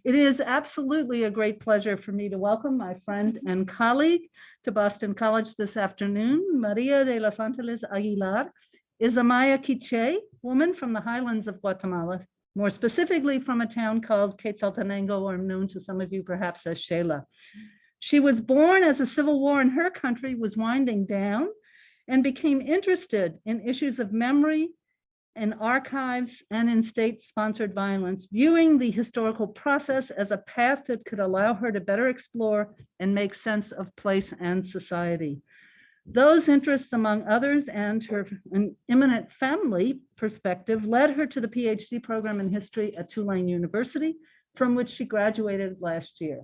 It is absolutely a great pleasure for me to welcome my friend and colleague to Boston College this afternoon. María de los Ángeles Aguilar is a Maya Quiché woman from the highlands of Guatemala, more specifically from a town called Quetzaltenango, or known to some of you perhaps as Xela. She was born as a civil war in her country was winding down and became interested in issues of memory in archives and in state-sponsored violence, viewing the historical process as a path that could allow her to better explore and make sense of place and society. Those interests, among others, and her imminent family perspective led her to the PhD program in history at Tulane University, from which she graduated last year.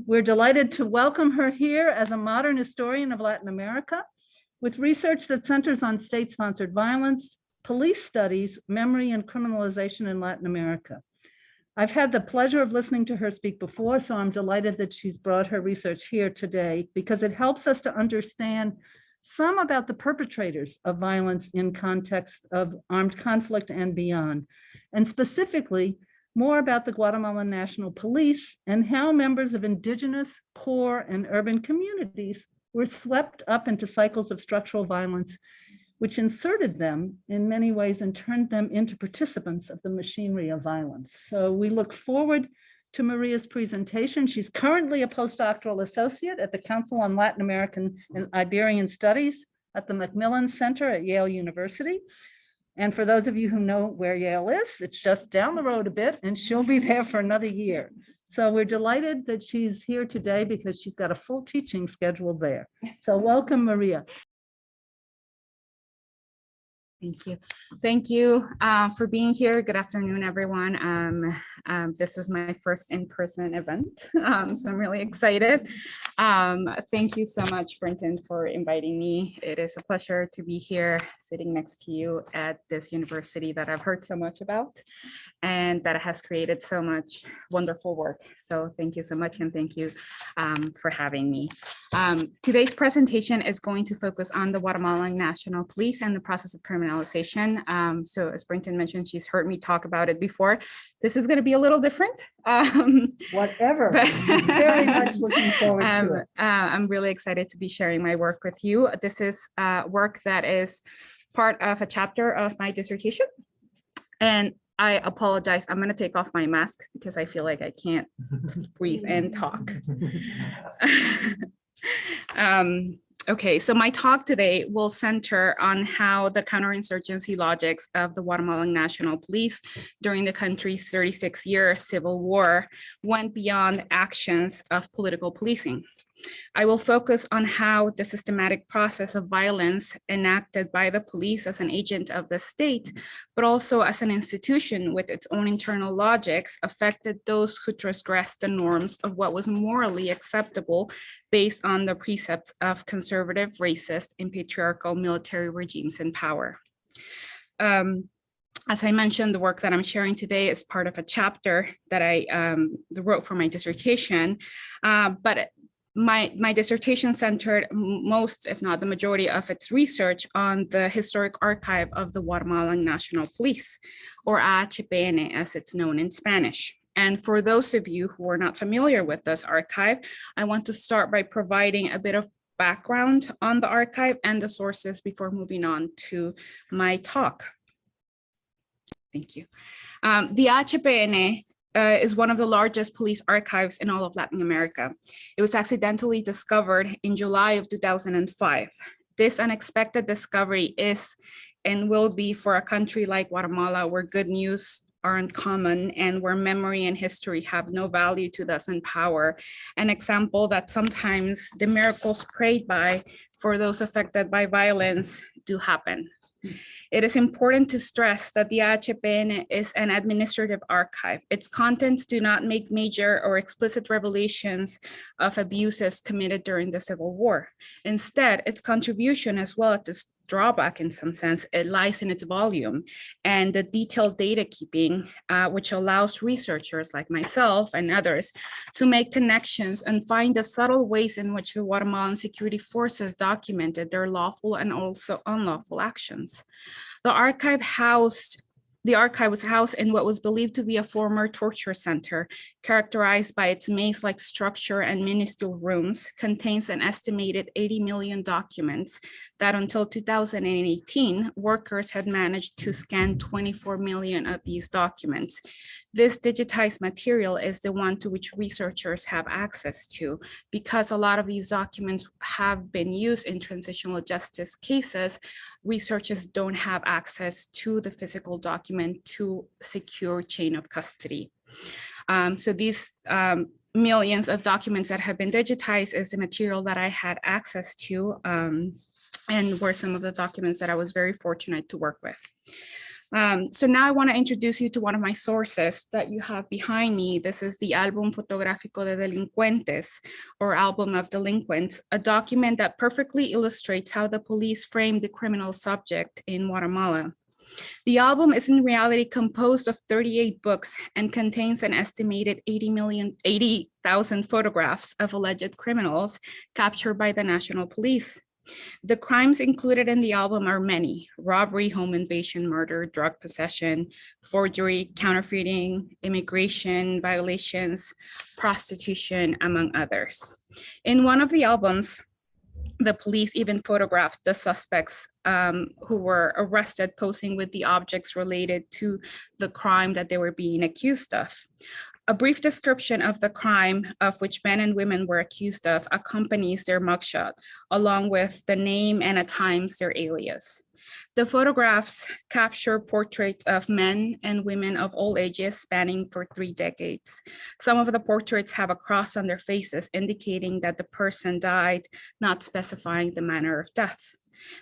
We're delighted to welcome her here as a modern historian of Latin America with research that centers on state-sponsored violence, police studies, memory, and criminalization in Latin America. I've had the pleasure of listening to her speak before, so I'm delighted that she's brought her research here today because it helps us to understand some about the perpetrators of violence in context of armed conflict and beyond, and specifically more about the Guatemalan National Police and how members of indigenous, poor, and urban communities were swept up into cycles of structural violence, which inserted them in many ways and turned them into participants of the machinery of violence. So we look forward to Maria's presentation. She's currently a postdoctoral associate at the Council on Latin American and Iberian Studies at the MacMillan Center at Yale University. And for those of you who know where Yale is, it's just down the road a bit, and she'll be there for another year. So we're delighted that she's here today because she's got a full teaching schedule there. So welcome, Maria. Thank you. Thank you for being here. Good afternoon, everyone. This is my first in-person event, so I'm really excited. Thank you so much, Brenton, for inviting me. It is a pleasure to be here sitting next to you at this university that I've heard so much about and that has created so much wonderful work. So thank you so much, and thank you for having me. Today's presentation is going to focus on the Guatemalan National Police and the process of criminalization. So as Brenton mentioned, she's heard me talk about it before. This is going to be a little different. Whatever. I'm very much looking forward to it. I'm really excited to be sharing my work with you. This is work that is part of a chapter of my dissertation. And I apologize, I'm going to take off my mask because I feel like I can't breathe and talk. Okay, so my talk today will center on how the counterinsurgency logics of the Guatemalan National Police during the country's 36-year civil war went beyond actions of political policing. I will focus on how the systematic process of violence enacted by the police as an agent of the state, but also as an institution with its own internal logics, affected those who transgressed the norms of what was morally acceptable based on the precepts of conservative, racist, and patriarchal military regimes in power. As I mentioned, the work that I'm sharing today is part of a chapter that I wrote for my dissertation, but my dissertation centered most, if not the majority of its research on the historic archive of the Guatemalan National Police, or AHPN as it's known in Spanish. And for those of you who are not familiar with this archive, I want to start by providing a bit of background on the archive and the sources before moving on to my talk. Thank you. The AHPN is one of the largest police archives in all of Latin America. It was accidentally discovered in July of 2005. This unexpected discovery is and will be, for a country like Guatemala, where good news aren't common and where memory and history have no value to those in power, an example that sometimes the miracles prayed by for those affected by violence do happen. It is important to stress that the AHPN is an administrative archive. Its contents do not make major or explicit revelations of abuses committed during the Civil War. Instead, its contribution, as well as its drawback in some sense, it lies in its volume and the detailed data keeping, which allows researchers like myself and others to make connections and find the subtle ways in which the Guatemalan security forces documented their lawful and also unlawful actions. The archive housed The archive was housed in what was believed to be a former torture center, characterized by its maze-like structure and minuscule rooms, contains an estimated 80 million documents that until 2018, workers had managed to scan 24 million of these documents. This digitized material is the one to which researchers have access to, because a lot of these documents have been used in transitional justice cases. Researchers don't have access to the physical document to secure chain of custody. So these millions of documents that have been digitized is the material that I had access to, and were some of the documents that I was very fortunate to work with. So now I want to introduce you to one of my sources that you have behind me. This is the Álbum Fotográfico de Delincuentes, or Album of Delinquents, a document that perfectly illustrates how the police framed the criminal subject in Guatemala. The album is in reality composed of 38 books and contains an estimated 80,000 photographs of alleged criminals captured by the National Police. The crimes included in the album are many: robbery, home invasion, murder, drug possession, forgery, counterfeiting, immigration violations, prostitution, among others. In one of the albums, the police even photographed the suspects who were arrested posing with the objects related to the crime that they were being accused of. A brief description of the crime of which men and women were accused of accompanies their mugshot, along with the name and at times their alias. The photographs capture portraits of men and women of all ages spanning for 3 decades. Some of the portraits have a cross on their faces, indicating that the person died, not specifying the manner of death.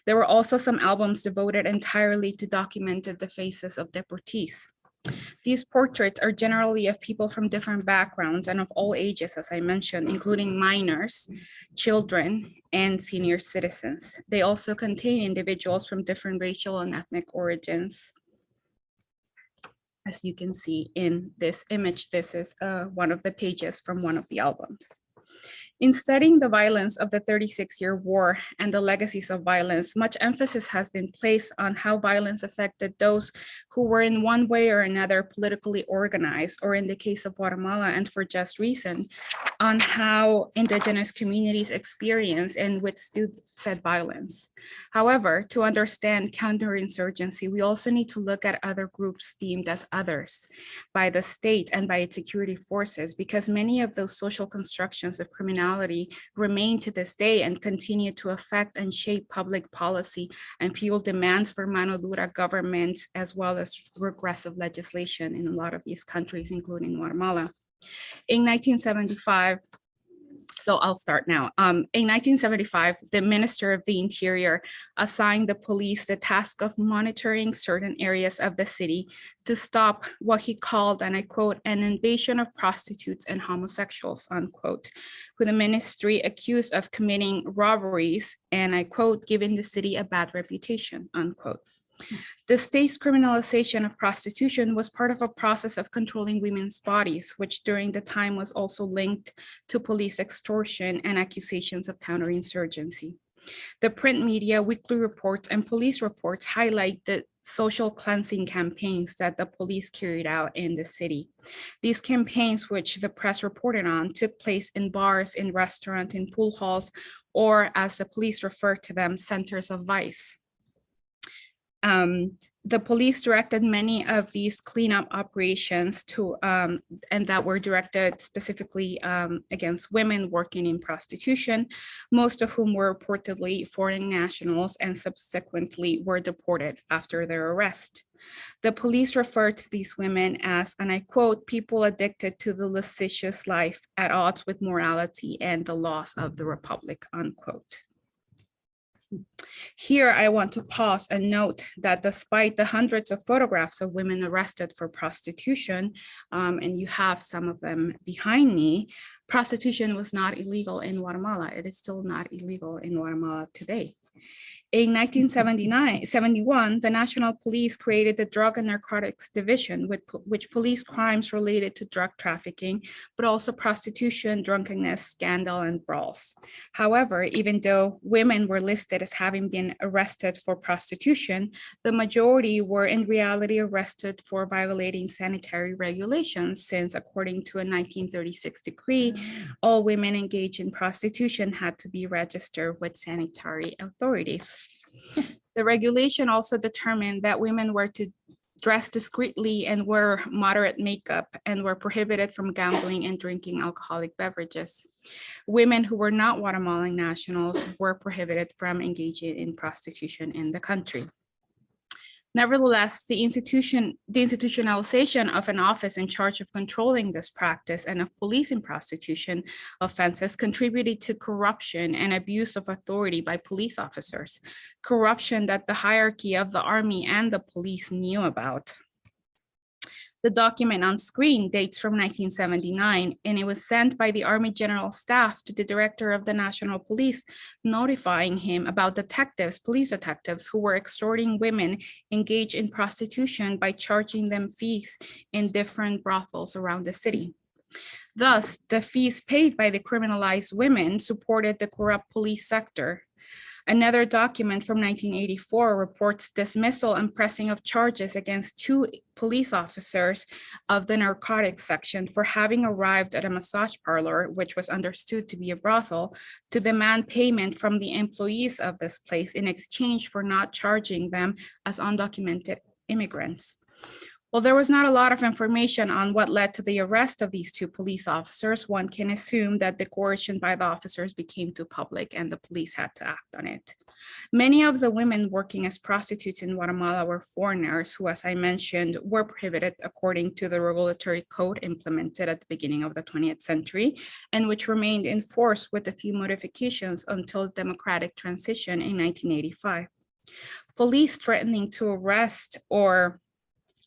There were also some albums devoted entirely to documenting the faces of deportees. These portraits are generally of people from different backgrounds and of all ages, as I mentioned, including minors, children, and senior citizens. They also contain individuals from different racial and ethnic origins. As you can see in this image, this is one of the pages from one of the albums. In studying the violence of the 36-year war and the legacies of violence, much emphasis has been placed on how violence affected those who were in one way or another politically organized, or in the case of Guatemala, and for just reason, on how indigenous communities experience and withstood said violence. However, to understand counterinsurgency, we also need to look at other groups deemed as others by the state and by its security forces, because many of those social constructions of criminality remain to this day and continue to affect and shape public policy and fuel demands for mano dura governments, as well as regressive legislation in a lot of these countries, including Guatemala. In 1975, so I'll start now. In 1975, the Minister of the Interior assigned the police the task of monitoring certain areas of the city to stop what he called, and I quote, an invasion of prostitutes and homosexuals, unquote, who the ministry accused of committing robberies, and I quote, giving the city a bad reputation, unquote. The state's criminalization of prostitution was part of a process of controlling women's bodies, which during the time was also linked to police extortion and accusations of counterinsurgency. The print media, weekly reports, and police reports highlight the social cleansing campaigns that the police carried out in the city. These campaigns, which the press reported on, took place in bars, in restaurants, in pool halls, or as the police referred to them, centers of vice. The police directed many of these cleanup operations to, and that were directed specifically against women working in prostitution, most of whom were reportedly foreign nationals and subsequently were deported after their arrest. The police referred to these women as, and I quote, people addicted to the lascivious life at odds with morality and the laws of the republic, unquote. Here, I want to pause and note that despite the hundreds of photographs of women arrested for prostitution, and you have some of them behind me, prostitution was not illegal in Guatemala. It is still not illegal in Guatemala today. In 1971, the National Police created the Drug and Narcotics Division, which policed crimes related to drug trafficking, but also prostitution, drunkenness, scandal, and brawls. However, even though women were listed as having been arrested for prostitution, the majority were in reality arrested for violating sanitary regulations, since according to a 1936 decree, all women engaged in prostitution had to be registered with sanitary authorities. The regulation also determined that women were to dress discreetly and wear moderate makeup and were prohibited from gambling and drinking alcoholic beverages. Women who were not Guatemalan nationals were prohibited from engaging in prostitution in the country. Nevertheless, the institutionalization of an office in charge of controlling this practice and of policing prostitution offenses contributed to corruption and abuse of authority by police officers, corruption that the hierarchy of the army and the police knew about. The document on screen dates from 1979, and it was sent by the Army General Staff to the Director of the National Police, notifying him about police detectives who were extorting women engaged in prostitution by charging them fees in different brothels around the city. Thus, the fees paid by the criminalized women supported the corrupt police sector. Another document from 1984 reports dismissal and pressing of charges against 2 police officers of the narcotics section for having arrived at a massage parlor, which was understood to be a brothel, to demand payment from the employees of this place in exchange for not charging them as undocumented immigrants. While there was not a lot of information on what led to the arrest of these 2 police officers, one can assume that the coercion by the officers became too public and the police had to act on it. Many of the women working as prostitutes in Guatemala were foreigners who, as I mentioned, were prohibited according to the regulatory code implemented at the beginning of the 20th century, and which remained in force with a few modifications until democratic transition in 1985. Police threatening to arrest or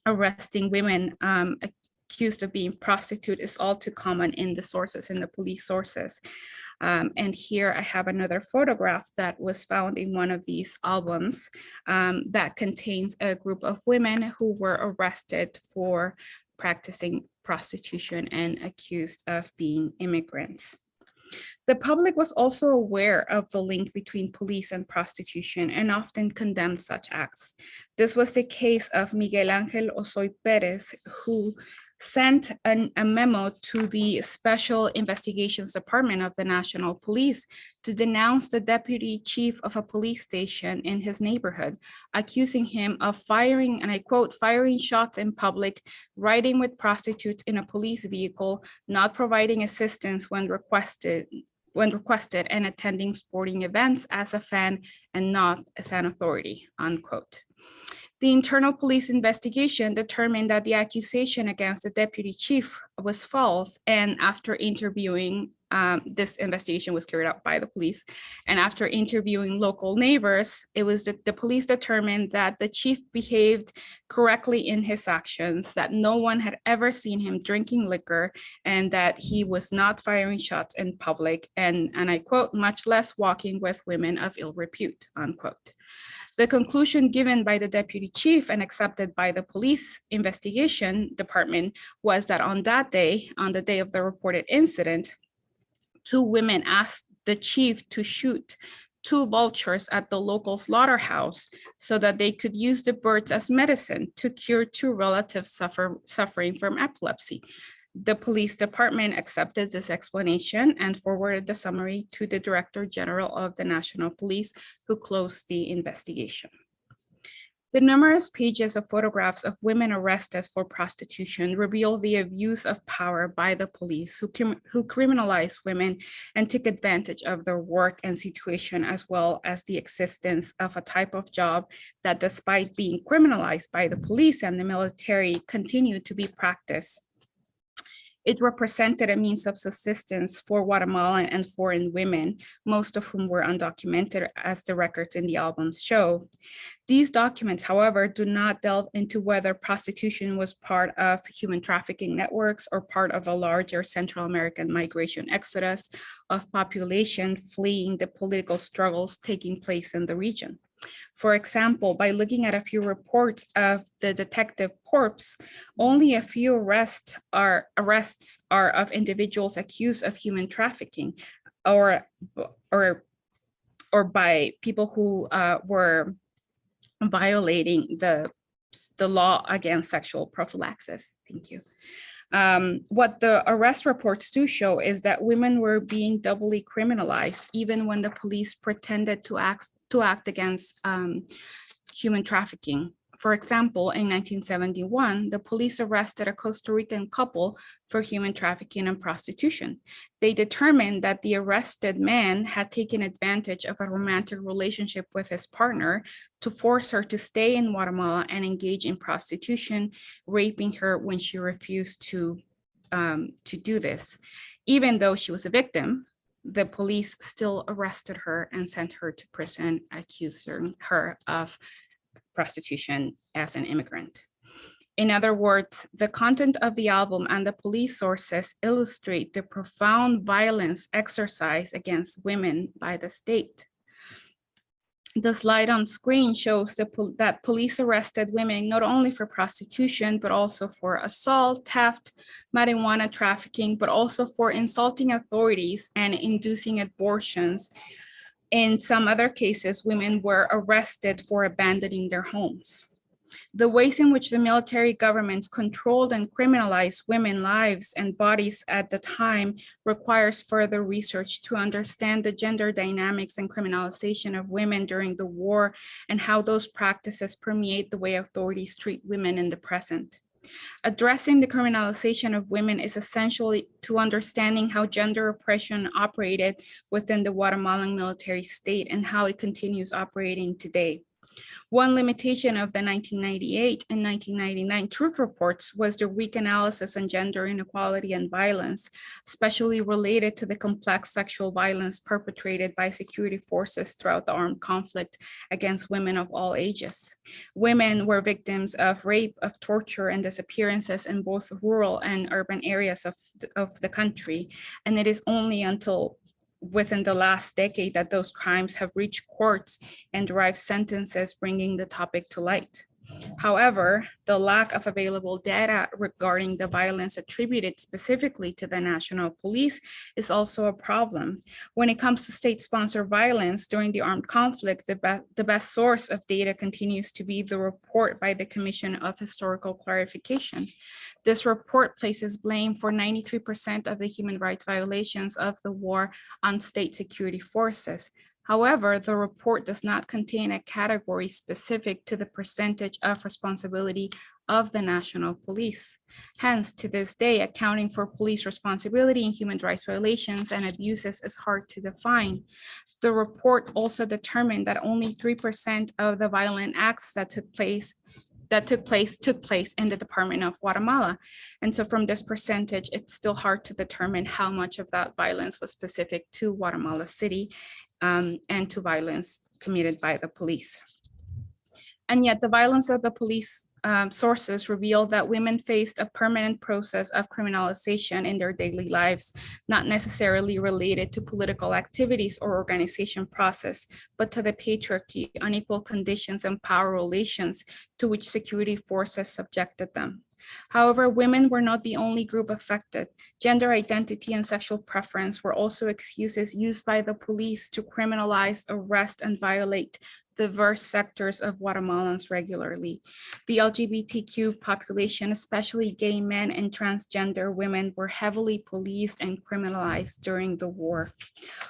arresting women accused of being prostitute is all too common in the sources, in the police sources. And here I have another photograph that was found in one of these albums that contains a group of women who were arrested for practicing prostitution and accused of being immigrants. The public was also aware of the link between police and prostitution and often condemned such acts. This was the case of Miguel Ángel Osoy Pérez, who sent a memo to the Special Investigations Department of the National Police to denounce the deputy chief of a police station in his neighborhood, accusing him of firing, and I quote, firing shots in public, riding with prostitutes in a police vehicle, not providing assistance when requested, and attending sporting events as a fan and not as an authority, unquote. The internal police investigation determined that the accusation against the deputy chief was false, and after interviewing, this investigation was carried out by the police, and after interviewing local neighbors, it was the police determined that the chief behaved correctly in his actions, that no one had ever seen him drinking liquor, and that he was not firing shots in public, and I quote, much less walking with women of ill repute, unquote. The conclusion given by the deputy chief and accepted by the police investigation department was that on that day, on the day of the reported incident, 2 women asked the chief to shoot 2 vultures at the local slaughterhouse so that they could use the birds as medicine to cure 2 relatives suffering from epilepsy. The police department accepted this explanation and forwarded the summary to the Director General of the National Police, who closed the investigation. The numerous pages of photographs of women arrested for prostitution reveal the abuse of power by the police who criminalized women and took advantage of their work and situation, as well as the existence of a type of job that, despite being criminalized by the police and the military, continued to be practiced. It represented a means of subsistence for Guatemalan and foreign women, most of whom were undocumented, as the records in the albums show. These documents, however, do not delve into whether prostitution was part of human trafficking networks or part of a larger Central American migration exodus of population fleeing the political struggles taking place in the region. For example, by looking at a few reports of the detective corps, only a few arrests are of individuals accused of human trafficking or by people who were violating the law against sexual prophylaxis. Thank you. What the arrest reports do show is that women were being doubly criminalized, even when the police pretended to act against human trafficking. For example, in 1971, the police arrested a Costa Rican couple for human trafficking and prostitution. They determined that the arrested man had taken advantage of a romantic relationship with his partner to force her to stay in Guatemala and engage in prostitution, raping her when she refused to do this. Even though she was a victim, the police still arrested her and sent her to prison, accusing her of prostitution as an immigrant. In other words, the content of the album and the police sources illustrate the profound violence exercised against women by the state. The slide on screen shows that police arrested women not only for prostitution, but also for assault, theft, marijuana trafficking, but also for insulting authorities and inducing abortions. In some other cases, women were arrested for abandoning their homes. The ways in which the military governments controlled and criminalized women's lives and bodies at the time requires further research to understand the gender dynamics and criminalization of women during the war and how those practices permeate the way authorities treat women in the present. Addressing the criminalization of women is essential to understanding how gender oppression operated within the Guatemalan military state and how it continues operating today. One limitation of the 1998 and 1999 truth reports was the weak analysis on gender inequality and violence, especially related to the complex sexual violence perpetrated by security forces throughout the armed conflict against women of all ages. Women were victims of rape, of torture, and disappearances in both rural and urban areas of the country. And it is only until within the last decade that those crimes have reached courts and derived sentences, bringing the topic to light. However, the lack of available data regarding the violence attributed specifically to the National Police is also a problem. When it comes to state-sponsored violence during the armed conflict, the best source of data continues to be the report by the Commission of Historical Clarification. This report places blame for 93% of the human rights violations of the war on state security forces. However, the report does not contain a category specific to the percentage of responsibility of the National Police. Hence, to this day, accounting for police responsibility in human rights violations and abuses is hard to define. The report also determined that only 3% of the violent acts that took place in the Department of Guatemala. And so from this percentage, it's still hard to determine how much of that violence was specific to Guatemala City and to violence committed by the police. And yet the violence of the police sources reveal that women faced a permanent process of criminalization in their daily lives, not necessarily related to political activities or organization process, but to the patriarchy, unequal conditions, and power relations to which security forces subjected them. However, women were not the only group affected. Gender identity and sexual preference were also excuses used by the police to criminalize, arrest, and violate diverse sectors of Guatemalans regularly. The LGBTQ population, especially gay men and transgender women, were heavily policed and criminalized during the war.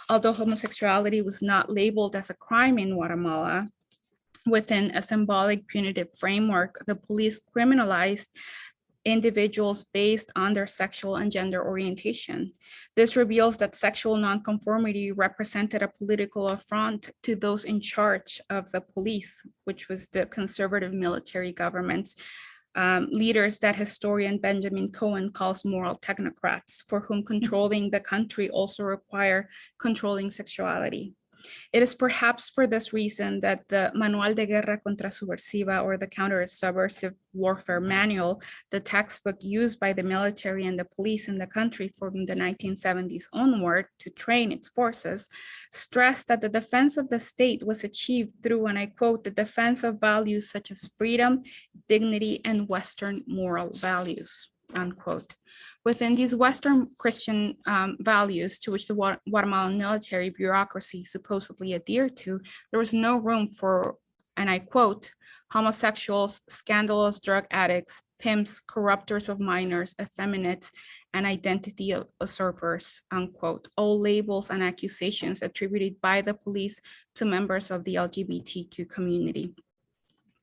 Although homosexuality was not labeled as a crime in Guatemala, within a symbolic punitive framework, the police criminalized individuals based on their sexual and gender orientation. This reveals that sexual nonconformity represented a political affront to those in charge of the police, which was the conservative military governments, leaders that historian Benjamin Cohen calls moral technocrats, for whom controlling the country also require controlling sexuality. It is perhaps for this reason that the Manual de Guerra contra Subversiva, or the Counter-Subversive Warfare Manual, the textbook used by the military and the police in the country from the 1970s onward to train its forces, stressed that the defense of the state was achieved through, and I quote, the defense of values such as freedom, dignity, and Western moral values, unquote. Within these Western Christian values to which the Guatemalan military bureaucracy supposedly adhered to, there was no room for, and I quote, homosexuals, scandalous drug addicts, pimps, corruptors of minors, effeminates, and identity usurpers, unquote, all labels and accusations attributed by the police to members of the LGBTQ community.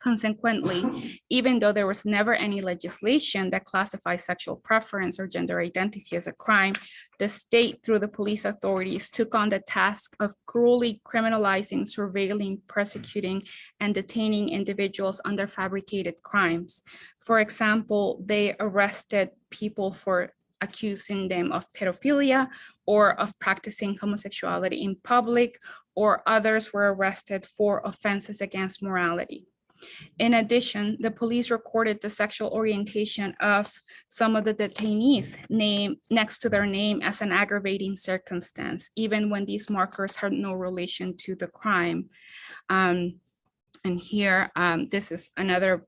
Consequently, even though there was never any legislation that classifies sexual preference or gender identity as a crime, the state, through the police authorities, took on the task of cruelly criminalizing, surveilling, persecuting, and detaining individuals under fabricated crimes. For example, they arrested people for accusing them of pedophilia or of practicing homosexuality in public, or others were arrested for offenses against morality. In addition, the police recorded the sexual orientation of some of the detainees' name next to their name as an aggravating circumstance, even when these markers had no relation to the crime. And here, this is another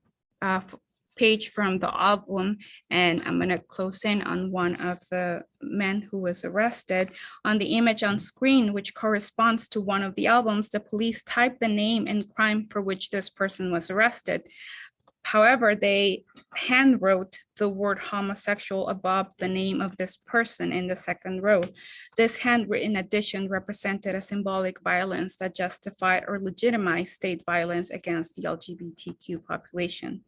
page from the album, and I'm going to close in on one of the men who was arrested. On the image on screen, which corresponds to one of the albums, the police typed the name and crime for which this person was arrested. However, they handwrote the word homosexual above the name of this person in the second row. This handwritten addition represented a symbolic violence that justified or legitimized state violence against the LGBTQ population.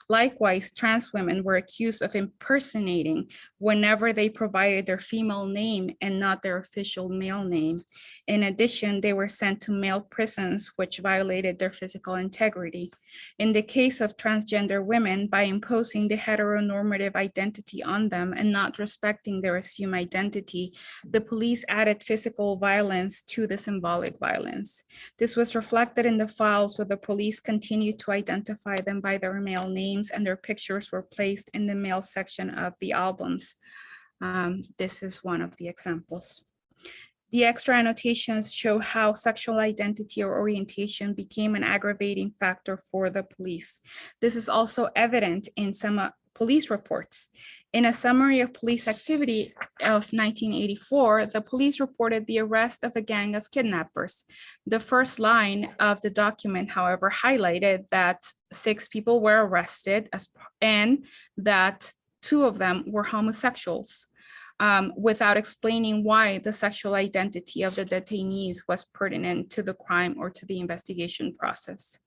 Likewise, trans women were accused of impersonating whenever they provided their female name and not their official male name. In addition, they were sent to male prisons, which violated their physical integrity. In the case of transgender women, by imposing the heteronormative identity on them and not respecting their assumed identity, the police added physical violence to the symbolic violence. This was reflected in the files where the police continued to identify them by their male names, and their pictures were placed in the male section of the albums. This is one of the examples. The extra annotations show how sexual identity or orientation became an aggravating factor for the police. This is also evident in some police reports. In a summary of police activity of 1984, the police reported the arrest of a gang of kidnappers. The first line of the document, however, highlighted that 6 people were arrested and that 2 of them were homosexuals, without explaining why the sexual identity of the detainees was pertinent to the crime or to the investigation process.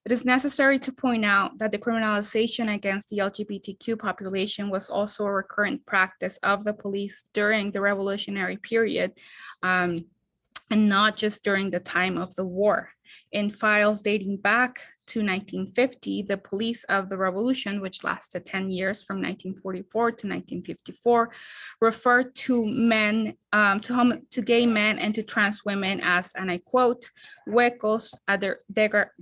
It is necessary to point out that the criminalization against the LGBTQ population was also a recurrent practice of the police during the revolutionary period, and not just during the time of the war. In files dating back to 1950, the police of the revolution, which lasted 10 years from 1944 to 1954, referred to men, to gay men and to trans women as, and I quote, huecos, a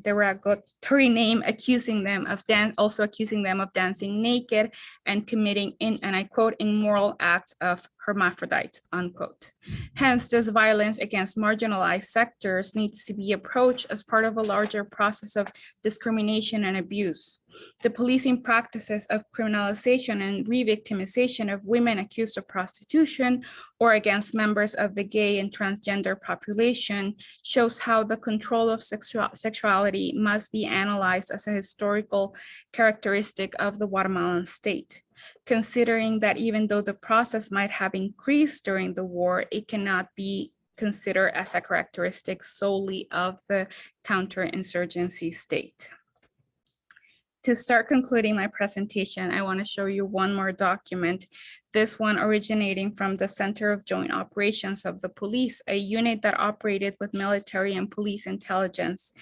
derogatory name, accusing them of dancing naked and committing, and I quote, immoral acts of hermaphrodites, unquote. Hence, this violence against marginalized sectors needs to be approached as part of a larger process of discrimination and abuse. The policing practices of criminalization and re-victimization of women accused of prostitution or against members of the gay and transgender population shows how the control of sexuality must be analyzed as a historical characteristic of the Guatemalan state. Considering that even though the process might have increased during the war, it cannot be considered as a characteristic solely of the counterinsurgency state. To start concluding my presentation, I want to show you one more document, this one originating from the Center of Joint Operations of the Police, a unit that operated with military and police intelligence.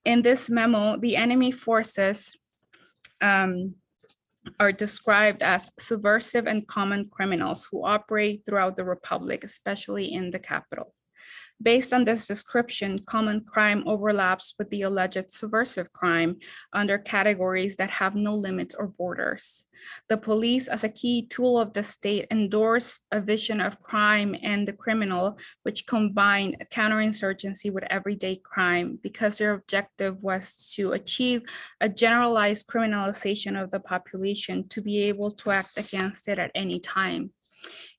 In this memo, the enemy forces are described as subversive and common criminals who operate throughout the Republic, especially in the capital. Based on this description, common crime overlaps with the alleged subversive crime under categories that have no limits or borders. The police, as a key tool of the state, endorse a vision of crime and the criminal, which combined counterinsurgency with everyday crime because their objective was to achieve a generalized criminalization of the population to be able to act against it at any time.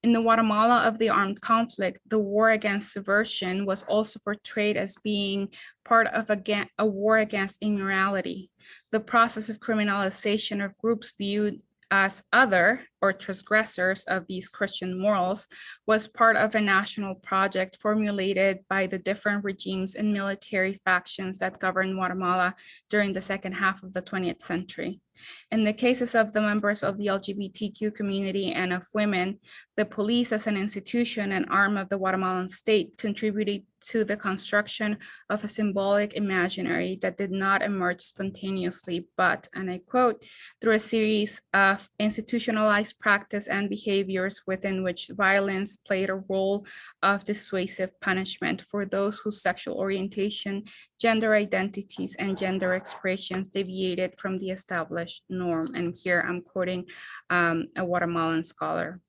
In the Guatemala of the armed conflict, the war against subversion was also portrayed as being part of a war against immorality. The process of criminalization of groups viewed as other or transgressors of these Christian morals was part of a national project formulated by the different regimes and military factions that governed Guatemala during the second half of the 20th century. In the cases of the members of the LGBTQ community and of women, the police as an institution and arm of the Guatemalan state contributed to the construction of a symbolic imaginary that did not emerge spontaneously, but, and I quote, through a series of institutionalized practice and behaviors within which violence played a role of dissuasive punishment for those whose sexual orientation, gender identities, and gender expressions deviated from the established norm. And here I'm quoting a Guatemalan scholar.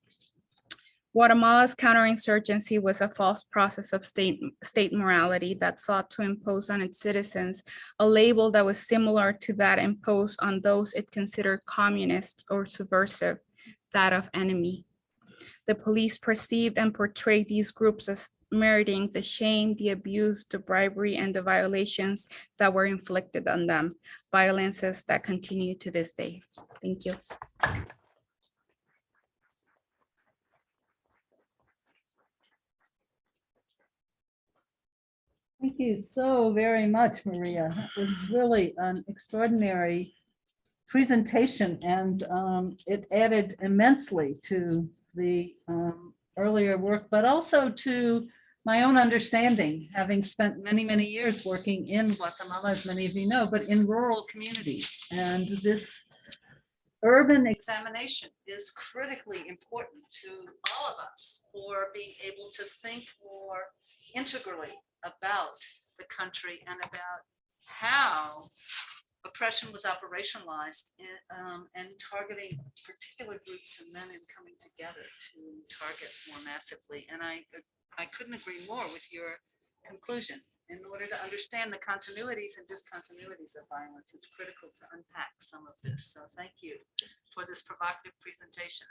Guatemala's counterinsurgency was a false process of state morality that sought to impose on its citizens a label that was similar to that imposed on those it considered communist or subversive, that of enemy. The police perceived and portrayed these groups as meriting the shame, the abuse, the bribery, and the violations that were inflicted on them, violences that continue to this day. Thank you. Thank you so very much, Maria. It was really an extraordinary presentation, and it added immensely to the earlier work, but also to my own understanding, having spent many, many years working in Guatemala, as many of you know, but in rural communities. And this urban examination is critically important to all of us for being able to think more integrally about the country and about how oppression was operationalized and targeting particular groups and then in coming together to target more massively. And I couldn't agree more with your conclusion. In order to understand the continuities and discontinuities of violence, it's critical to unpack some of this. So thank you for this provocative presentation.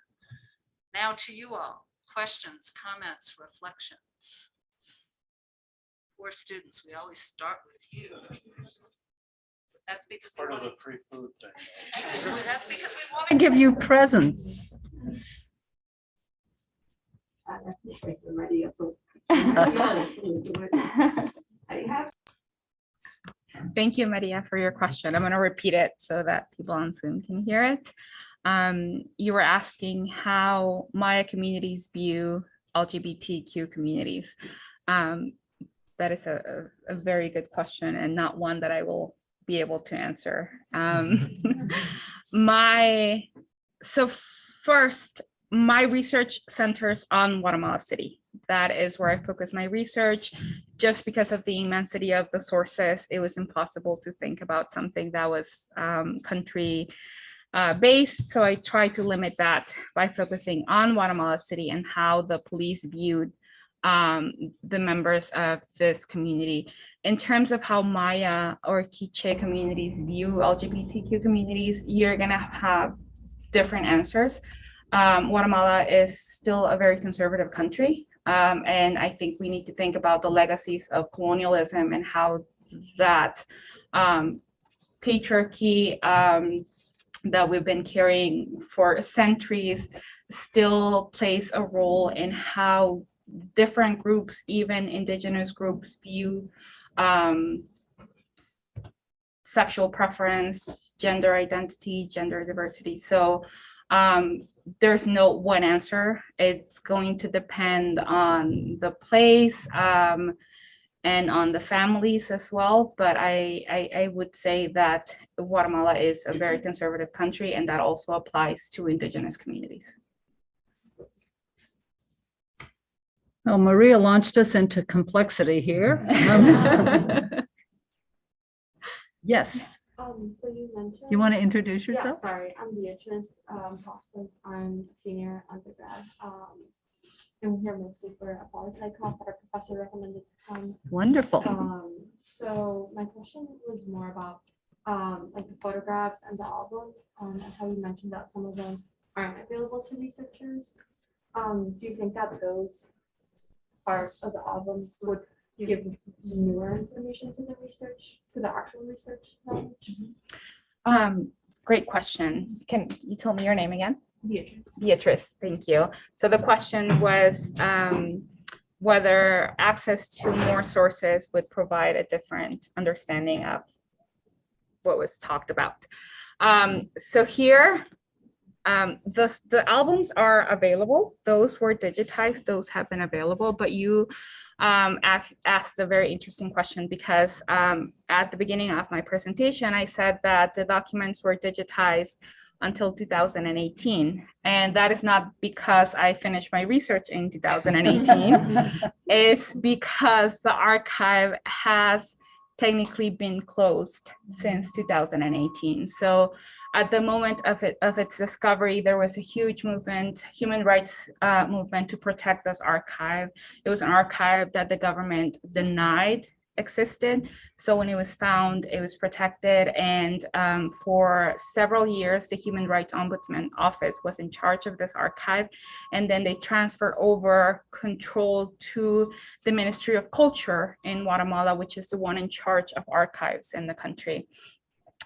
Now to you all, questions, comments, reflections. For students, we always start with you. That's because part of the free food thing. That's because we want to give you presents. Thank you, Maria, for your question. I'm going to repeat it so that people on Zoom can hear it. You were asking how Maya communities view LGBTQ communities. That is a very good question and not one that I will be able to answer. So first, my research centers on Guatemala City. That is where I focus my research. Just because of the immensity of the sources, it was impossible to think about something that was country based. So I tried to limit that by focusing on Guatemala City and how the police viewed the members of this community. In terms of how Maya or Quiche communities view LGBTQ communities, you're gonna have different answers. Guatemala is still a very conservative country. And I think we need to think about the legacies of colonialism and how that patriarchy that we've been carrying for centuries still plays a role in how different groups, even indigenous groups, view sexual preference, gender identity, gender diversity. So there's no one answer. It's going to depend on the place and on the families as well. But I would say that Guatemala is a very conservative country, and that also applies to indigenous communities. Well, Maria launched us into complexity here. Yes, So you mentioned. you want to introduce Yeah, yourself? sorry, I'm Beatrice Costas. I'm senior undergrad. And we're here mostly for a poli-sci class that our professor recommended to come. Wonderful. So my question was more about like the photographs and the albums, and how you mentioned that some of them aren't available to researchers. Do you think that those parts of the albums would give newer information to the research, to the actual research knowledge? Great question. Can you tell me your name again? Beatrice. Beatrice, thank you. So the question was whether access to more sources would provide a different understanding of what was talked about. So here, the albums are available. Those were digitized. Those have been available, but you asked a very interesting question because at the beginning of my presentation, I said that the documents were digitized until 2018. And that is not because I finished my research in 2018. It's because the archive has technically been closed since 2018. So at the moment of its discovery, there was a huge movement, human rights movement to protect this archive. It was an archive that the government denied existed. So when it was found, it was protected. And for several years, the Human Rights Ombudsman Office was in charge of this archive. And then they transferred over control to the Ministry of Culture in Guatemala, which is the one in charge of archives in the country.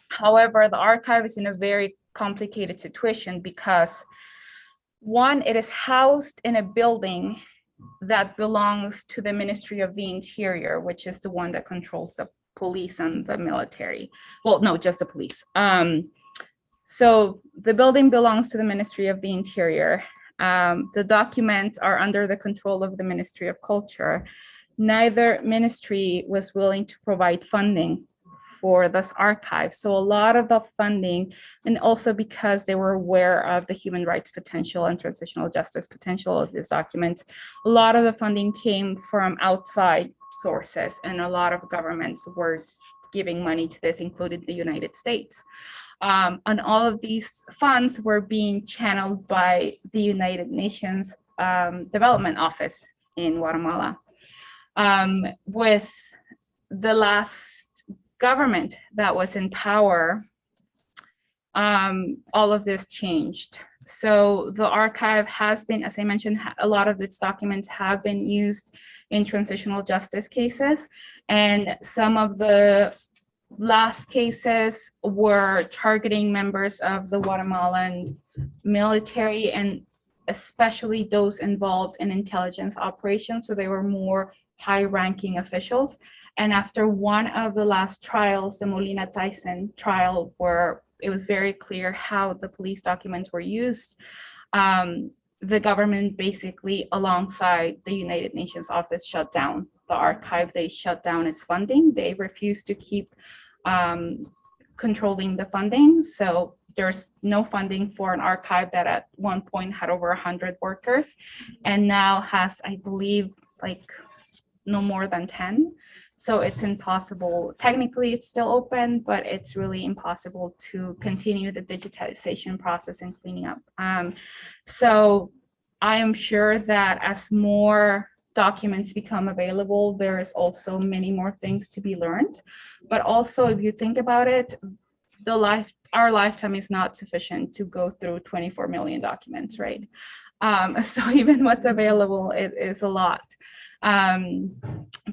However, the archive is in a very complicated situation because one, it is housed in a building that belongs to the Ministry of the Interior, which is the one that controls the police and the military. Well, no, just the police. So the building belongs to the Ministry of the Interior. The documents are under the control of the Ministry of Culture. Neither ministry was willing to provide funding for this archive. So a lot of the funding, and also because they were aware of the human rights potential and transitional justice potential of these documents, a lot of the funding came from outside sources, and a lot of governments were giving money to this, including the United States. And all of these funds were being channeled by the United Nations Development Office in Guatemala. With the last government that was in power, all of this changed. So the archive has been, as I mentioned, a lot of its documents have been used in transitional justice cases. And some of the last cases were targeting members of the Guatemalan military, and especially those involved in intelligence operations. So they were more high-ranking officials. And after one of the last trials, the Molina Tyson trial, where it was very clear how the police documents were used, the government basically, alongside the United Nations office, shut down the archive. They shut down its funding. They refused to keep controlling the funding. So there's no funding for an archive that at one point had over 100 workers and now has, I believe, like no more than 10. So it's impossible. Technically, it's still open, but it's really impossible to continue the digitization process and cleaning up. So I am sure that as more documents become available, there is also many more things to be learned. But also, if you think about it, our lifetime is not sufficient to go through 24 million documents, right? So even what's available is a lot.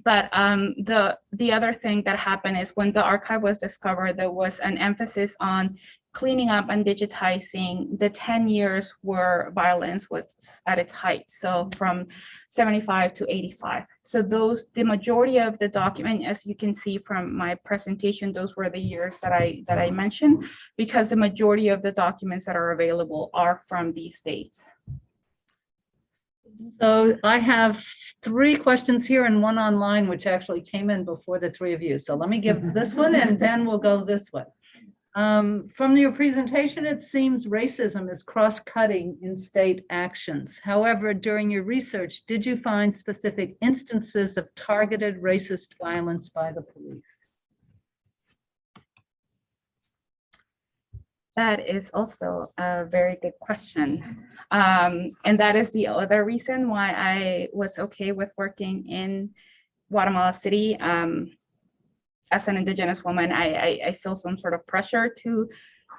But the other thing that happened is when the archive was discovered, there was an emphasis on cleaning up and digitizing the 10 years where violence was at its height. So from 75 to 85. So the majority of the document, as you can see from my presentation, those were the years that I mentioned, because the majority of the documents that are available are from these dates. So I have 3 questions here and 1 online, which actually came in before the 3 of you. So let me give this one and then we'll go this way. From your presentation, it seems racism is cross-cutting in state actions. However, during your research, did you find specific instances of targeted racist violence by the police? That is also a very good question. And that is the other reason why I was okay with working in Guatemala City. As an Indigenous woman, I feel some sort of pressure to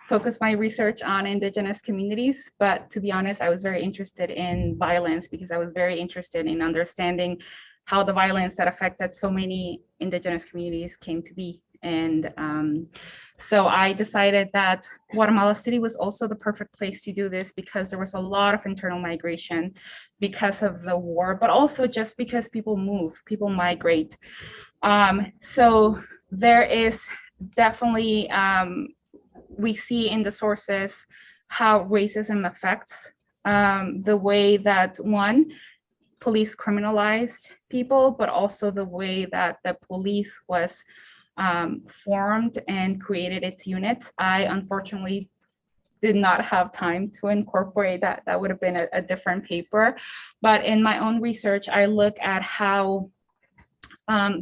focus my research on Indigenous communities. But to be honest, I was very interested in violence because I was very interested in understanding how the violence that affected so many Indigenous communities came to be. And so I decided that Guatemala City was also the perfect place to do this because there was a lot of internal migration because of the war, but also just because people move, people migrate. So there is definitely, we see in the sources how racism affects the way that one, police criminalized people, but also the way that the police was formed and created its units. I unfortunately did not have time to incorporate that. That would have been a different paper. But in my own research, I look at how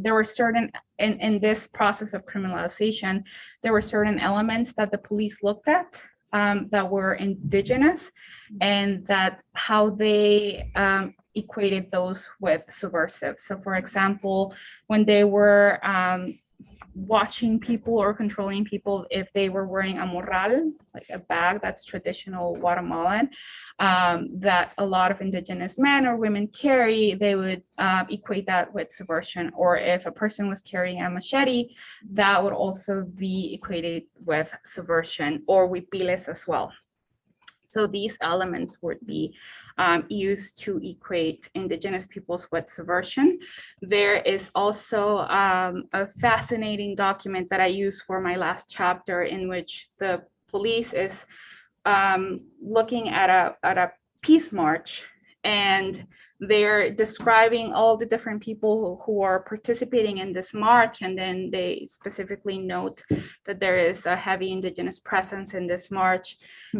there were certain, in this process of criminalization, there were certain elements that the police looked at that were Indigenous, and that how they equated those with subversive. So for example, when they were watching people or controlling people, if they were wearing a morral, like a bag that's traditional Guatemalan, that a lot of Indigenous men or women carry, they would equate that with subversion. Or if a person was carrying a machete, that would also be equated with subversion, or with piles as well. So these elements would be used to equate Indigenous peoples with subversion. There is also a fascinating document that I use for my last chapter, in which the police is looking at a peace march, and they're describing all the different people who are participating in this march. And then they specifically note that there is a heavy Indigenous presence in this march.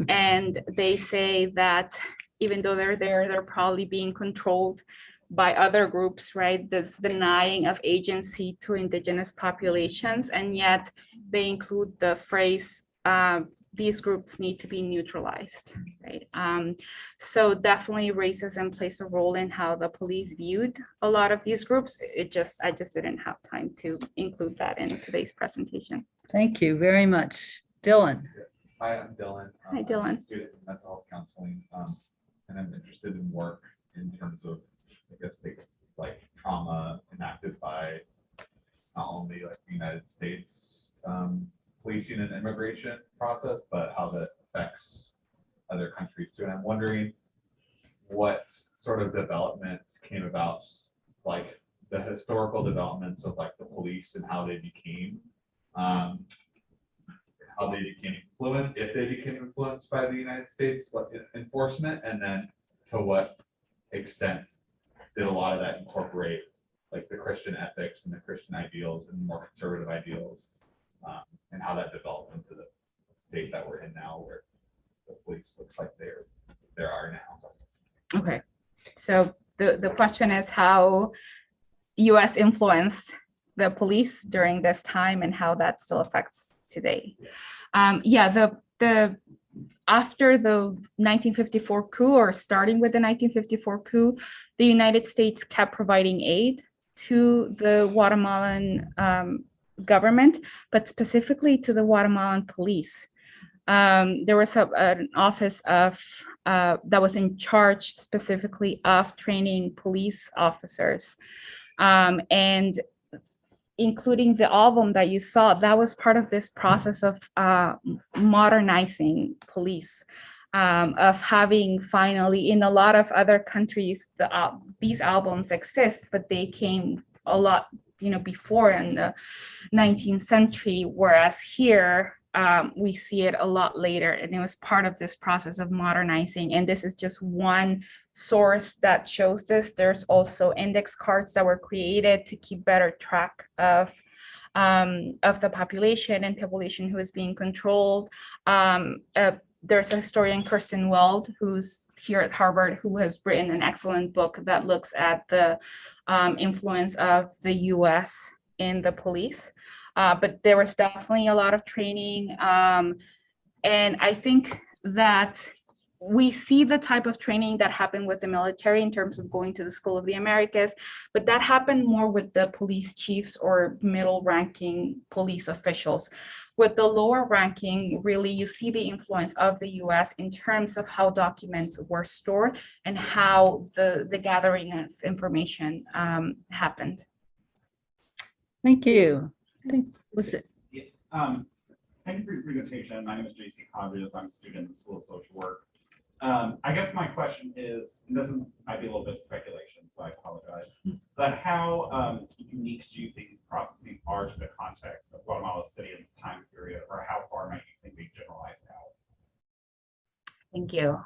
And they say that even though they're there, they're probably being controlled by other groups, right? This denying of agency to Indigenous populations. And yet they include the phrase, these groups need to be neutralized, right? So definitely racism plays a role in how the police viewed a lot of these groups. I just didn't have time to include that in today's presentation. Thank you very much. Dylan. Hi, I'm Dylan. Hi, Dylan. I'm a student in mental health counseling, and I'm interested in work in terms of, I guess, like trauma enacted by not only like the United States policing and immigration process, but how that affects other countries too. And I'm wondering what sort of developments came about, like the historical developments of like the police and how they became influenced, if they became influenced by the United States enforcement, and then to what extent did a lot of that incorporate like the Christian ethics and the Christian ideals and more conservative ideals, and how that developed into the state that we're in now, where the police looks like there are now. Okay, so the question is how US influenced the police during this time and how that still affects today. Yeah, after the 1954 coup, or starting with the 1954 coup, the United States kept providing aid to the Guatemalan government, but specifically to the Guatemalan police. There was an office of that was in charge specifically of training police officers, and including the album that you saw, that was part of this process of modernizing police, of having finally, in a lot of other countries, these albums exist, but they came a lot, before in the 19th century, whereas here we see it a lot later, and it was part of this process of modernizing. And this is just one source that shows this. There's also index cards that were created to keep better track of of the population and population who is being controlled. There's a historian, Kirsten Weld, who's here at Harvard, who has written an excellent book that looks at the influence of the US in the police. But there was definitely a lot of training. And I think that we see the type of training that happened with the military in terms of going to the School of the Americas, but that happened more with the police chiefs or middle ranking police officials. With the lower ranking, really, you see the influence of the US in terms of how documents were stored and how the gathering of information happened. Thank you. I think, was it? Thank you for your presentation. My name is JC Congress. I'm a student in the School of Social Work. I guess my question is, and this might be a little bit of speculation, so I apologize, but how unique do you think these processes are to the context of Guatemala City in this time period, or how far might you think they generalize out? Thank you.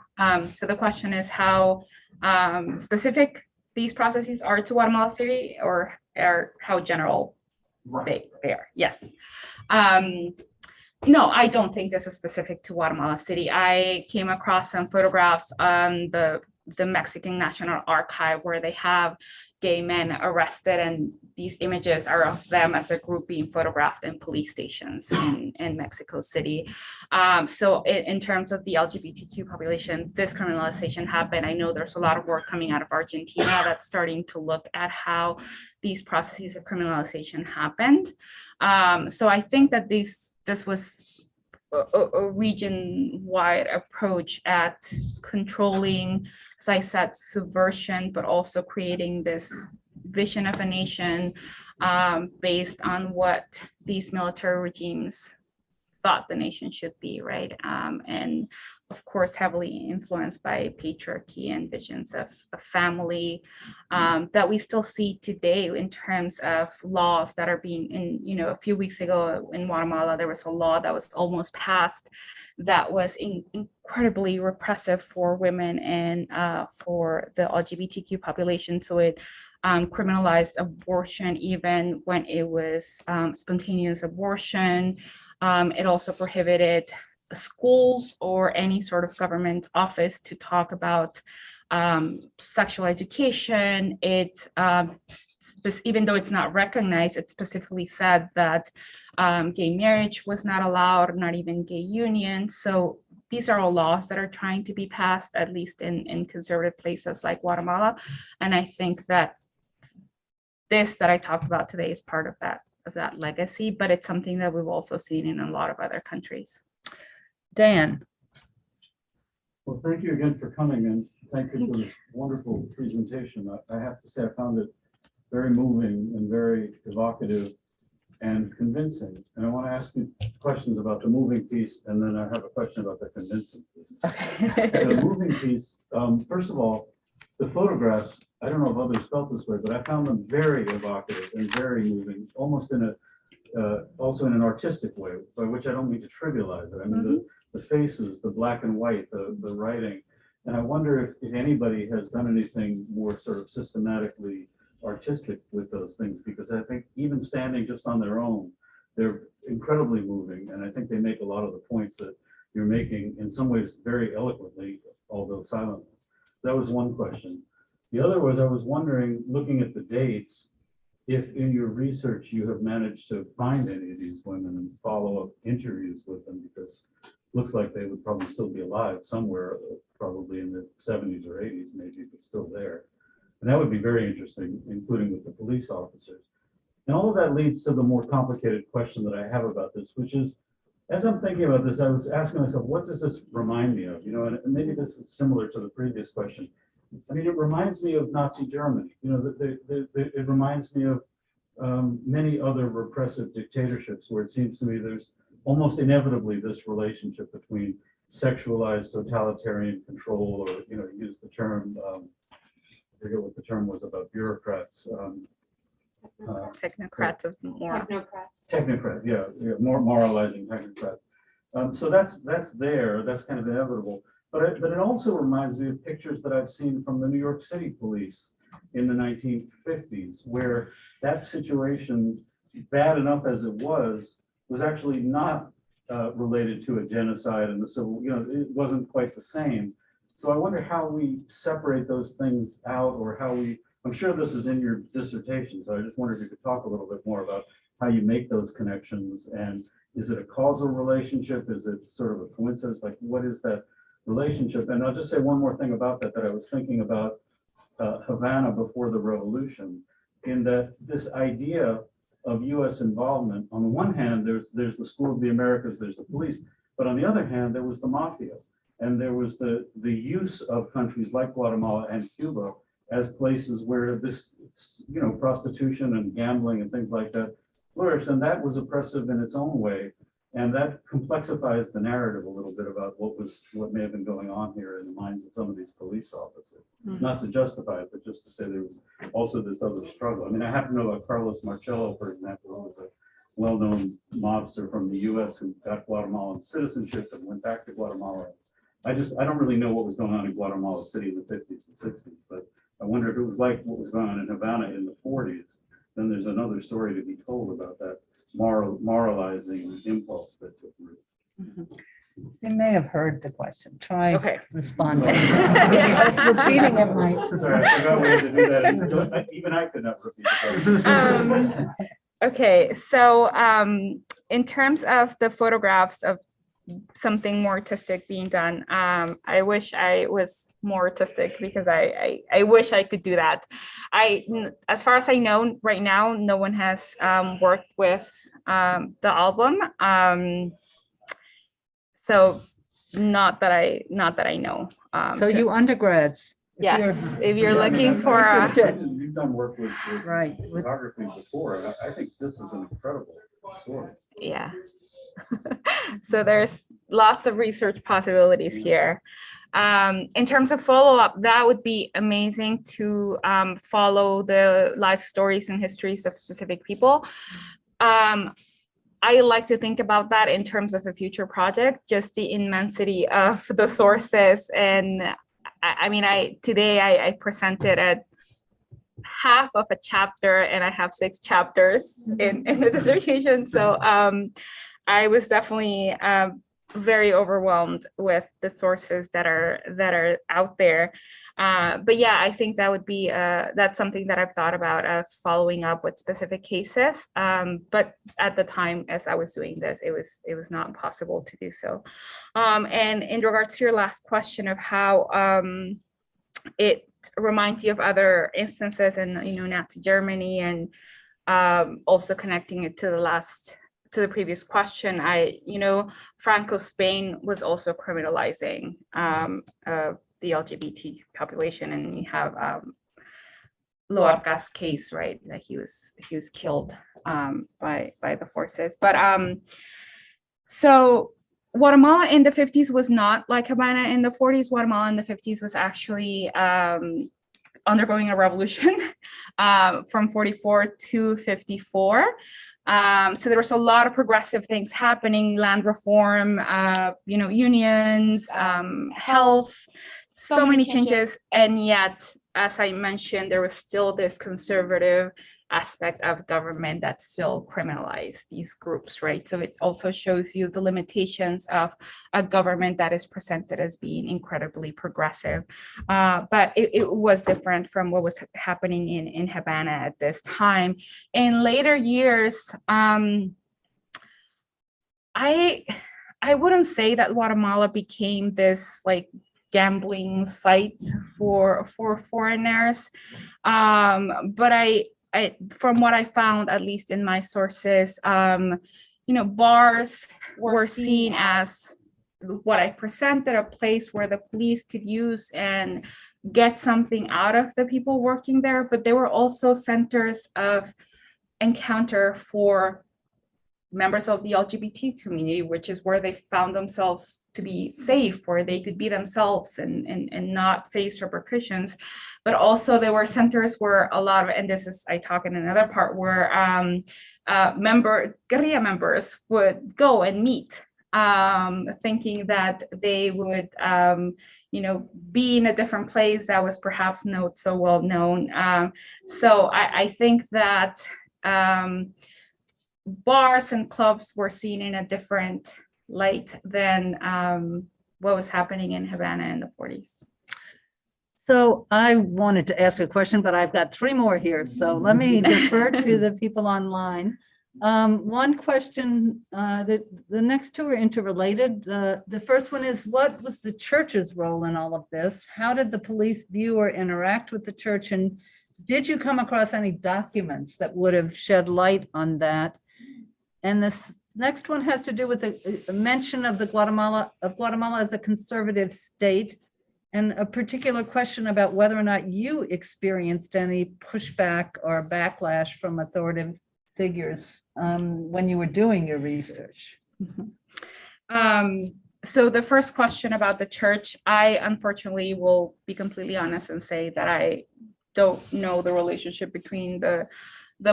So the question is how specific these processes are to Guatemala City, or how general they are. Yes. No, I don't think this is specific to Guatemala City. I came across some photographs on the Mexican National Archive where they have gay men arrested, and these images are of them as a group being photographed in police stations in Mexico City. So in terms of the LGBTQ population, this criminalization happened. I know there's a lot of work coming out of Argentina that's starting to look at how these processes of criminalization happened. So I think that this was a region-wide approach at controlling, as I said, subversion, but also creating this vision of a nation based on what these military regimes thought the nation should be, right? And of course, heavily influenced by patriarchy and visions of family that we still see today in terms of laws that are being, a few weeks ago in Guatemala, there was a law that was almost passed that was incredibly repressive for women and for the LGBTQ population. So it criminalized abortion even when it was spontaneous abortion. It also prohibited schools or any sort of government office to talk about sexual education. It, even though it's not recognized, it specifically said that gay marriage was not allowed, not even gay union. So these are all laws that are trying to be passed, at least in conservative places like Guatemala. And I think that this that I talked about today is part of that legacy, but it's something that we've also seen in a lot of other countries. Dan. Well, thank you again for coming, and thank you for this wonderful presentation. I have to say I found it very moving and very evocative and convincing. And I want to ask you questions about the moving piece, and then I have a question about the convincing piece. Okay. The moving piece, first of all, the photographs, I don't know if others felt this way, but I found them very evocative and very moving, almost in also in an artistic way, by which I don't mean to trivialize it. I mean, the faces, the black and white, the writing. And I wonder if anybody has done anything more sort of systematically artistic with those things, because I think even standing just on their own, they're incredibly moving. And I think they make a lot of the points that you're making in some ways very eloquently, although silently. That was one question. The other was, I was wondering, looking at the dates, if in your research you have managed to find any of these women and follow up interviews with them, because it looks like they would probably still be alive somewhere, probably in the 70s or 80s, maybe, but still there. And that would be very interesting, including with the police officers. And all of that leads to the more complicated question that I have about this, which is, as I'm thinking about this, I was asking myself, what does this remind me of? And maybe this is similar to the previous question. I mean, it reminds me of Nazi Germany. It reminds me of many other repressive dictatorships where it seems to me there's almost inevitably this relationship between sexualized totalitarian control, or, use the term, I forget what the term was about bureaucrats. Technocrats of more. Technocrats. Yeah, more moralizing technocrats. So that's there. That's kind of inevitable. But it also reminds me of pictures that I've seen from the New York City police in the 1950s, where that situation bad enough as it was actually not related to a genocide and the civil, it wasn't quite the same. So I wonder how we separate those things out, or how I'm sure this is in your dissertation, so I just wondered if you could talk a little bit more about how you make those connections, and is it a causal relationship? Is it sort of a coincidence? Like, what is that relationship? And I'll just say one more thing about that I was thinking about Havana before the revolution, in that this idea of US involvement, on the one hand, there's the School of the Americas, there's the police, but on the other hand, there was the mafia. And there was the use of countries like Guatemala and Cuba as places where this, prostitution and gambling and things like that flourished. And that was oppressive in its own way. And that complexifies the narrative a little bit about what may have been going on here in the minds of some of these police officers. Not to justify it, but just to say there was also this other struggle. I mean, I happen to know about Carlos Marcello, for example, who was a well-known mobster from the US who got Guatemalan citizenship and went back to Guatemala. I don't really know what was going on in Guatemala City in the 50s and 60s, but I wonder if it was like what was going on in Havana in the 40s. Then there's another story to be told about that moralizing impulse that took root. They may have heard the question. Try Okay. responding. Because repeating it might. Sorry, I forgot we had to do that. Even I could not repeat it. Okay, so in terms of the photographs of something more artistic being done, I wish I was more artistic, because I wish I could do that. As far as I know right now, no one has worked with the album. So not that I know. So you undergrads. Yes, if you're Yeah, I mean, looking I'm for interested. You've done work with Right. photography before, and I think this is an incredible story. yeah. So there's lots of research possibilities here. In terms of follow-up, that would be amazing to follow the life stories and histories of specific people. I like to think about that in terms of a future project, just the immensity of the sources. And I mean, today I presented at half of a chapter, and I have 6 chapters in the dissertation. So I was definitely very overwhelmed with the sources that are out there. But yeah, I think that would be that's something that I've thought about, of following up with specific cases. But at the time, as I was doing this, it was not possible to do so. And in regards to your last question of how it reminds you of other instances in Nazi Germany, and also connecting it to the previous question, Franco's Spain was also criminalizing the LGBT population, and you have Lorca's case, right, that he was killed by the forces. But so Guatemala in the 50s was not like Havana in the 40s. Guatemala in the 50s was actually undergoing a revolution from 44 to 54. So there was a lot of progressive things happening: land reform, unions, health, so many changes. And yet, as I mentioned, there was still this conservative aspect of government that still criminalized these groups, right? So it also shows you the limitations of a government that is presented as being incredibly progressive. But it was different from what was happening in Havana at this time. In later years, I wouldn't say that Guatemala became this like gambling site for foreigners, but from what I found, at least in my sources, bars were seen as what I presented, a place where the police could use and get something out of the people working there. But they were also centers of encounter for members of the LGBT community, which is where they found themselves to be safe, where they could be themselves and not face repercussions. But also there were centers where a lot of, and this is, I talk in another part, where guerrilla members would go and meet, thinking that they would, be in a different place that was perhaps not so well known. So I think that bars and clubs were seen in a different light than what was happening in Havana in the 40s. So I wanted to ask a question, but I've got three more here. So let me defer to the people online. One question, the next two are interrelated. The first one is, what was the church's role in all of this? How did the police view or interact with the church? And did you come across any documents that would have shed light on that? And this next one has to do with the mention of Guatemala as a conservative state, and a particular question about whether or not you experienced any pushback or backlash from authoritative figures when you were doing your research. So the first question about the church, I unfortunately will be completely honest and say that I don't know the relationship between the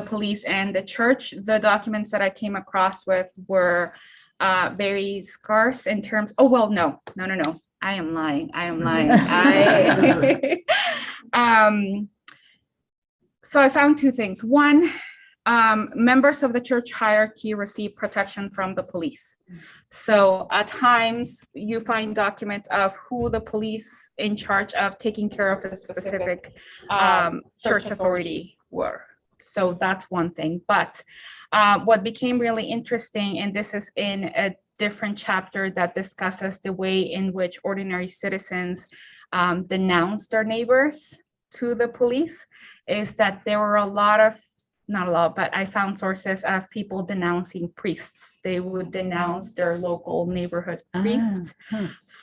police and the church. The documents that I came across with were very scarce in terms, oh, well, no. I am lying. So I found two things. One, members of the church hierarchy receive protection from the police. So at times you find documents of who the police in charge of taking care of a specific church authority were. So that's one thing. But what became really interesting, and this is in a different chapter that discusses the way in which ordinary citizens denounce their neighbors to the police, is that there were not a lot, but I found sources of people denouncing priests. They would denounce their local neighborhood priests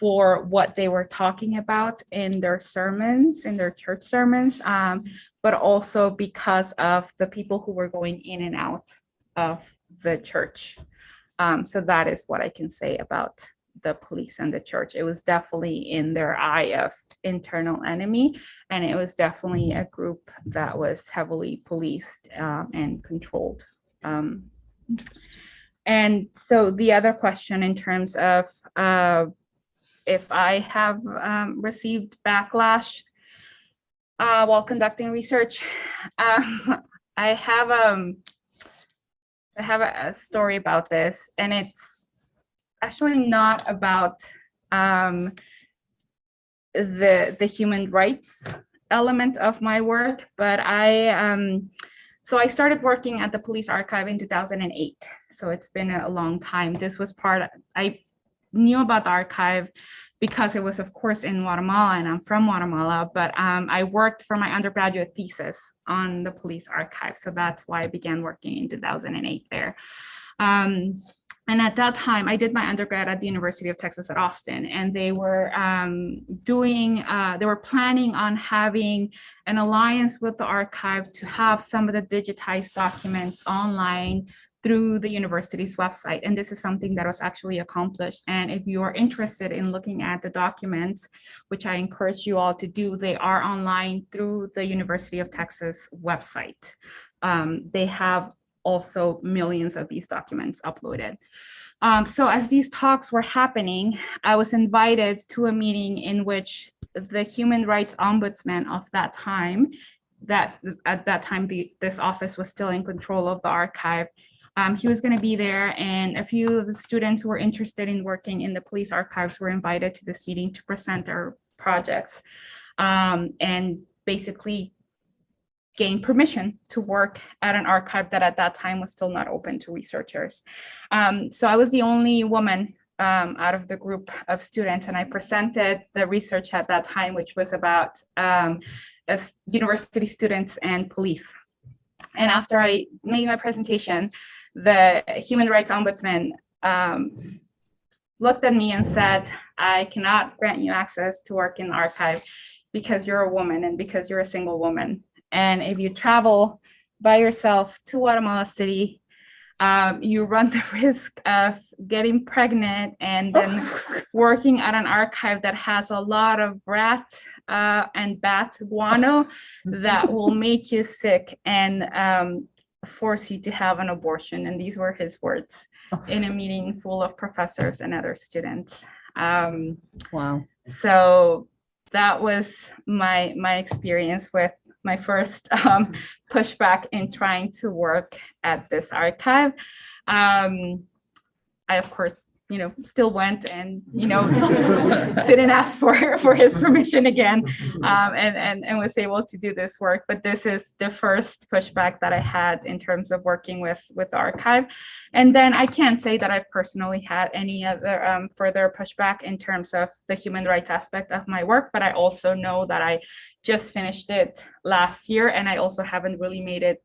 for what they were talking about in their sermons, in their church sermons, but also because of the people who were going in and out of the church. So that is what I can say about the police and the church. It was definitely in their eye of internal enemy, and it was definitely a group that was heavily policed and controlled. And so the other question in terms of if I have received backlash while conducting research, I have a story about this, and it's actually not about the human rights element of my work, but so I started working at the police archive in 2008. So it's been a long time. This was I knew about the archive because it was, of course, in Guatemala, and I'm from Guatemala, but I worked for my undergraduate thesis on the police archive. So that's why I began working in 2008 there. And at that time, I did my undergrad at the University of Texas at Austin, and they were planning on having an alliance with the archive to have some of the digitized documents online through the university's website. And this is something that was actually accomplished. And if you are interested in looking at the documents, which I encourage you all to do, they are online through the University of Texas website. They have also millions of these documents uploaded. So as these talks were happening, I was invited to a meeting in which the human rights ombudsman of that time, this office was still in control of the archive. He was going to be there, and a few of the students who were interested in working in the police archives were invited to this meeting to present their projects and basically gain permission to work at an archive that at that time was still not open to researchers. So I was the only woman out of the group of students, and I presented the research at that time, which was about university students and police. And after I made my presentation, the human rights ombudsman looked at me and said, "I cannot grant you access to work in the archive because you're a woman and because you're a single woman. And if you travel by yourself to Guatemala City, you run the risk of getting pregnant and then working at an archive that has a lot of rat and bat guano that will make you sick and force you to have an abortion." And these were his words in a meeting full of professors and other students. Wow. So that was my experience with my first pushback in trying to work at this archive. I, of course, still went and, didn't ask for his permission again, and was able to do this work. But this is the first pushback that I had in terms of working with the archive. And then I can't say that I personally had any other further pushback in terms of the human rights aspect of my work, but I also know that I just finished it last year, and I also haven't really made it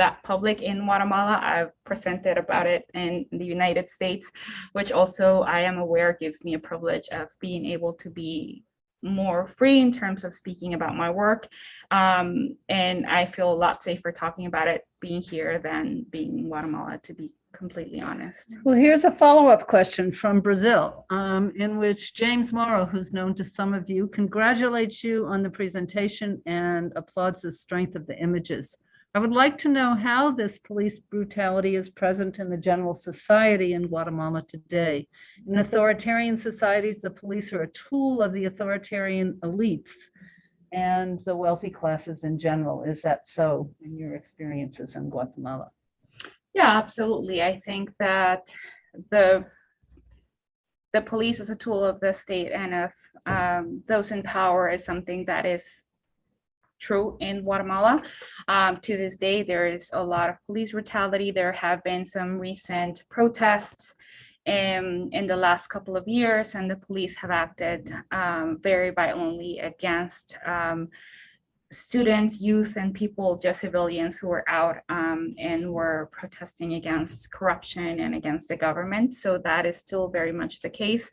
that public in Guatemala. I've presented about it in the United States, which also I am aware gives me a privilege of being able to be more free in terms of speaking about my work. And I feel a lot safer talking about it being here than being in Guatemala, to be completely honest. Well, here's a follow-up question from Brazil, in which James Morrow, who's known to some of you, congratulates you on the presentation and applauds the strength of the images. I would like to know how this police brutality is present in the general society in Guatemala today. In authoritarian societies, the police are a tool of the authoritarian elites and the wealthy classes in general. Is that so in your experiences in Guatemala? Yeah, absolutely. I think that the police as a tool of the state and of those in power is something that is true in Guatemala. To this day, there is a lot of police brutality. There have been some recent protests in the last couple of years, and the police have acted very violently against students, youth, and people, just civilians who were out and were protesting against corruption and against the government. So that is still very much the case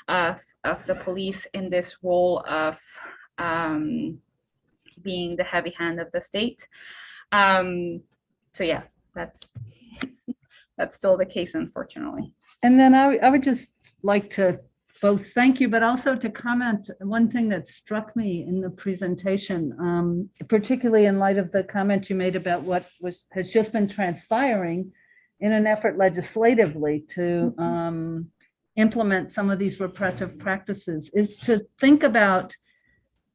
of the police in this role of being the heavy hand of the state. So yeah, that's still the case, unfortunately. And then I would just like to both thank you, but also to comment one thing that struck me in the presentation, particularly in light of the comment you made about what has just been transpiring in an effort legislatively to implement some of these repressive practices, is to think about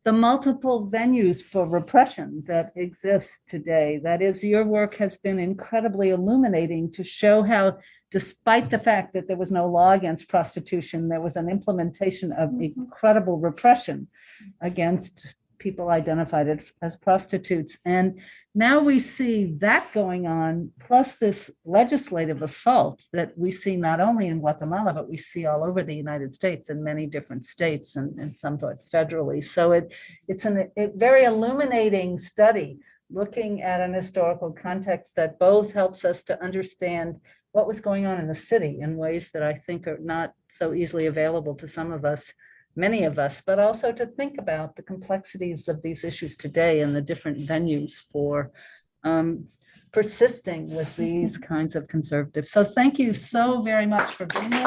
the multiple venues for repression that exist today. That is, your work has been incredibly illuminating to show how, despite the fact that there was no law against prostitution, there was an implementation of incredible repression against people identified as prostitutes. And now we see that going on, plus this legislative assault that we see not only in Guatemala, but we see all over the United States in many different states and somewhat federally. So it's a very illuminating study looking at an historical context that both helps us to understand what was going on in the city in ways that I think are not so easily available to some of us, many of us, but also to think about the complexities of these issues today and the different venues for persisting with these kinds of conservatives. So thank you so very much for being here.